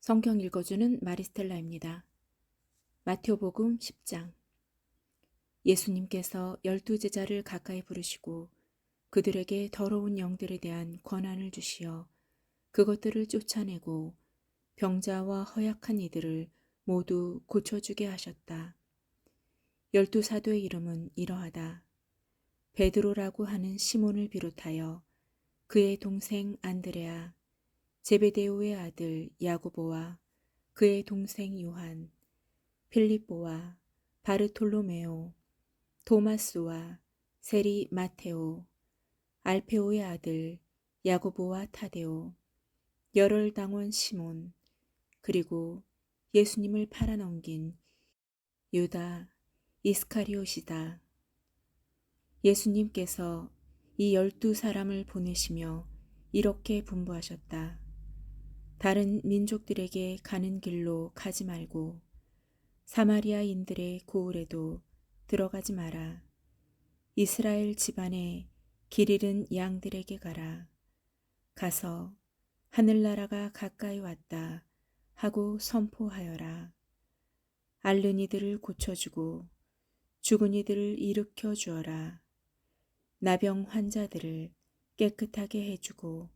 성경 읽어주는 마리스텔라입니다. 마태복음 10장. 예수님께서 12제자를 가까이 부르시고 그들에게 더러운 영들에 대한 권한을 주시어 그것들을 쫓아내고 병자와 허약한 이들을 모두 고쳐주게 하셨다. 12사도의 이름은 이러하다. 베드로라고 하는 시몬을 비롯하여 그의 동생 안드레아, 제베데오의 아들 야고보와 그의 동생 요한, 필립보와 바르톨로메오, 도마스와 세리 마테오, 알페오의 아들 야고보와 타데오, 열혈당원 시몬, 그리고 예수님을 팔아넘긴 유다 이스카리옷이다. 예수님께서 이 12사람을 보내시며 이렇게 분부하셨다. 다른 민족들에게 가는 길로 가지 말고 사마리아인들의 고을에도 들어가지 마라. 이스라엘 집안에 길 잃은 양들에게 가라. 가서 하늘나라가 가까이 왔다 하고 선포하여라. 앓는 이들을 고쳐주고 죽은 이들을 일으켜 주어라. 나병 환자들을 깨끗하게 해주고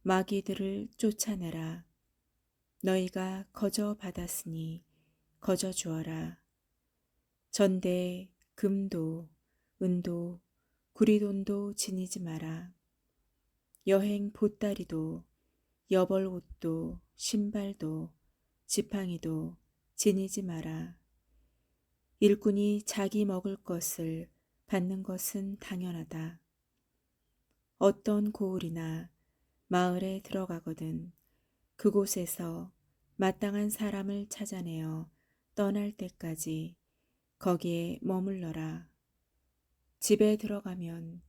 마귀들을 쫓아내라. 너희가 거저 받았으니 거저 주어라. 전대에 금도 은도 구리돈도 지니지 마라. 여행 보따리도 여벌 옷도 신발도 지팡이도 지니지 마라. 일꾼이 자기 먹을 것을 받는 것은 당연하다. 어떤 고을이나 마을에 들어가거든 그곳에서 마땅한 사람을 찾아내어 떠날 때까지 거기에 머물러라. 집에 들어가면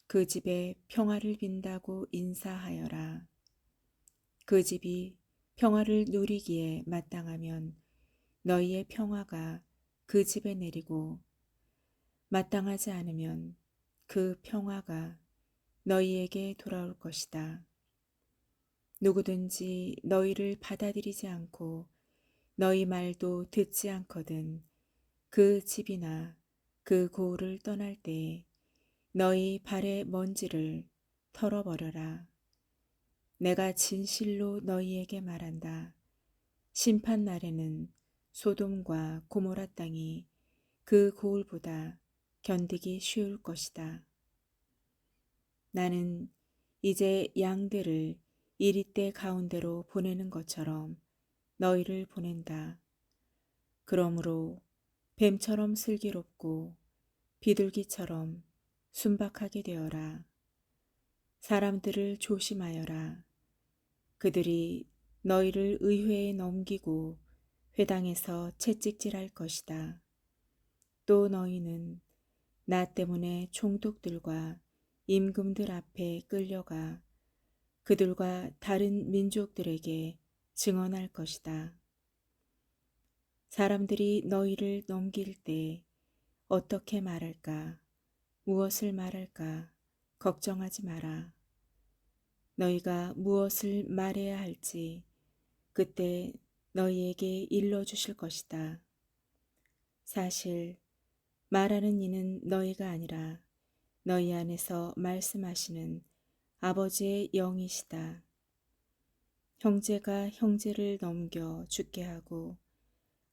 그 집에 평화를 빈다고 인사하여라. 그 집이 평화를 누리기에 마땅하면 너희의 평화가 그 집에 내리고 마땅하지 않으면 그 평화가 너희에게 돌아올 것이다. 누구든지 너희를 받아들이지 않고 너희 말도 듣지 않거든 그 집이나 그 고을을 떠날 때에 너희 발의 먼지를 털어버려라. 내가 진실로 너희에게 말한다. 심판 날에는 소돔과 고모라 땅이 그 고을보다 견디기 쉬울 것이다. 나는 이제 양들을 이리떼 가운데로 보내는 것처럼 너희를 보낸다. 그러므로 뱀처럼 슬기롭고 비둘기처럼 순박하게 되어라. 사람들을 조심하여라. 그들이 너희를 의회에 넘기고 회당에서 채찍질할 것이다. 또 너희는 나 때문에 총독들과 임금들 앞에 끌려가 그들과 다른 민족들에게 증언할 것이다. 사람들이 너희를 넘길 때 어떻게 말할까, 무엇을 말할까 걱정하지 마라. 너희가 무엇을 말해야 할지 그때 너희에게 일러주실 것이다. 사실 말하는 이는 너희가 아니라 너희 안에서 말씀하시는 아버지의 영이시다. 형제가 형제를 넘겨 죽게 하고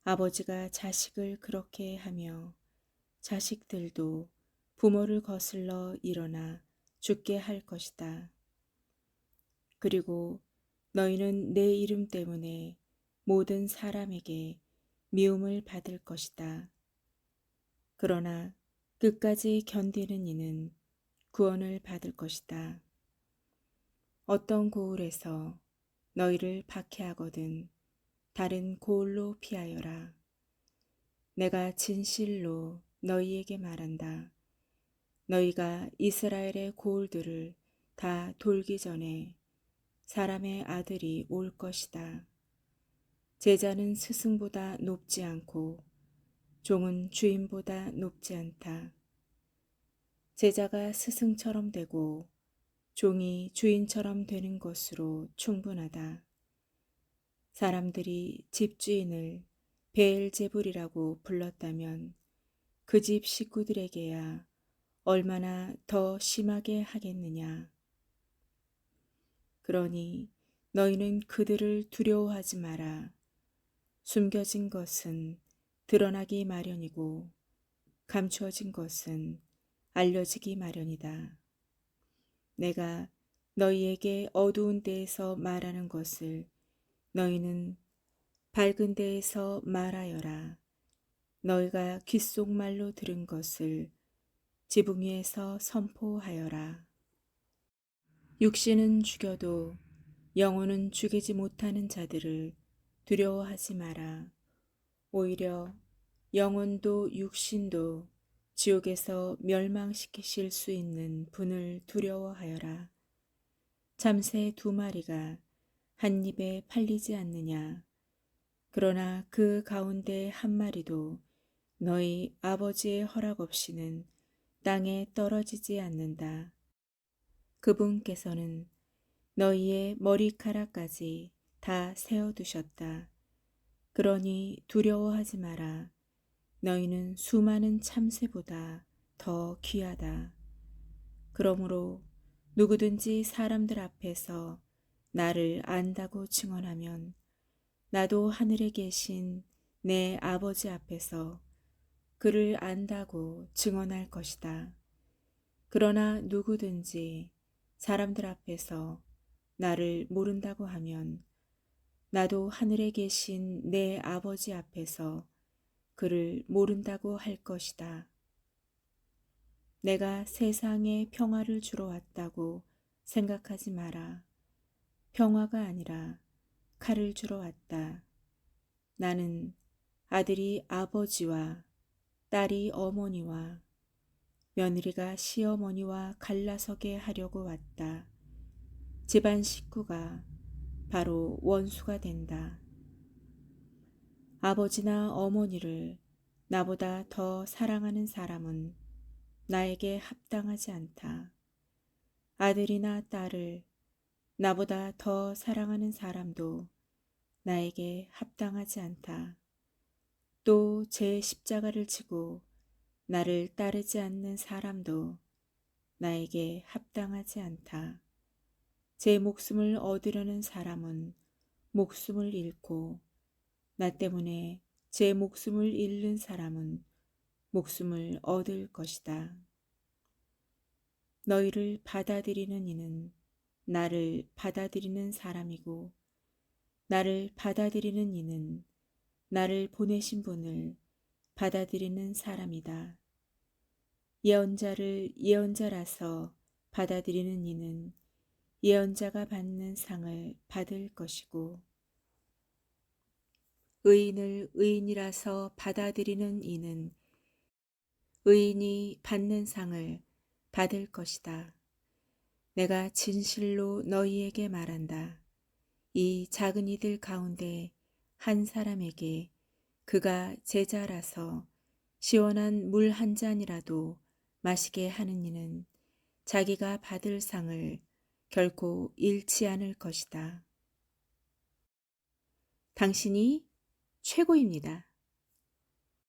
아버지가 자식을 그렇게 하며 자식들도 부모를 거슬러 일어나 죽게 할 것이다. 그리고 너희는 내 이름 때문에 모든 사람에게 미움을 받을 것이다. 그러나 끝까지 견디는 이는 구원을 받을 것이다. 어떤 고을에서 너희를 박해하거든 다른 고을로 피하여라. 내가 진실로 너희에게 말한다. 너희가 이스라엘의 고을들을 다 돌기 전에 사람의 아들이 올 것이다. 제자는 스승보다 높지 않고 종은 주인보다 높지 않다. 제자가 스승처럼 되고 종이 주인처럼 되는 것으로 충분하다. 사람들이 집주인을 베엘제불이라고 불렀다면 그 집 식구들에게야 얼마나 더 심하게 하겠느냐. 그러니 너희는 그들을 두려워하지 마라. 숨겨진 것은 드러나기 마련이고 감추어진 것은 알려지기 마련이다. 내가 너희에게 어두운 데에서 말하는 것을 너희는 밝은 데에서 말하여라. 너희가 귓속말로 들은 것을 지붕 위에서 선포하여라. 육신은 죽여도 영혼은 죽이지 못하는 자들을 두려워하지 마라. 오히려 영혼도 육신도 지옥에서 멸망시키실 수 있는 분을 두려워하여라. 참새 2마리가 한 입에 팔리지 않느냐. 그러나 그 가운데 1마리도 너희 아버지의 허락 없이는 땅에 떨어지지 않는다. 그분께서는 너희의 머리카락까지 다 세어두셨다. 그러니 두려워하지 마라. 너희는 수많은 참새보다 더 귀하다. 그러므로 누구든지 사람들 앞에서 나를 안다고 증언하면 나도 하늘에 계신 내 아버지 앞에서 그를 안다고 증언할 것이다. 그러나 누구든지 사람들 앞에서 나를 모른다고 하면 나도 하늘에 계신 내 아버지 앞에서 그를 모른다고 할 것이다. 내가 세상에 평화를 주러 왔다고 생각하지 마라. 평화가 아니라 칼을 주러 왔다. 나는 아들이 아버지와 딸이 어머니와 며느리가 시어머니와 갈라서게 하려고 왔다. 집안 식구가 바로 원수가 된다. 아버지나 어머니를 나보다 더 사랑하는 사람은 나에게 합당하지 않다. 아들이나 딸을 나보다 더 사랑하는 사람도 나에게 합당하지 않다. 또 제 십자가를 지고 나를 따르지 않는 사람도 나에게 합당하지 않다. 제 목숨을 얻으려는 사람은 목숨을 잃고 나 때문에 제 목숨을 잃는 사람은 목숨을 얻을 것이다. 너희를 받아들이는 이는 나를 받아들이는 사람이고 나를 받아들이는 이는 나를 보내신 분을 받아들이는 사람이다. 예언자를 예언자라서 받아들이는 이는 예언자가 받는 상을 받을 것이고 의인을 의인이라서 받아들이는 이는 의인이 받는 상을 받을 것이다. 내가 진실로 너희에게 말한다. 이 작은 이들 가운데 한 사람에게 그가 제자라서 시원한 물 한 잔이라도 마시게 하는 이는 자기가 받을 상을 결코 잃지 않을 것이다. 당신이 최고입니다.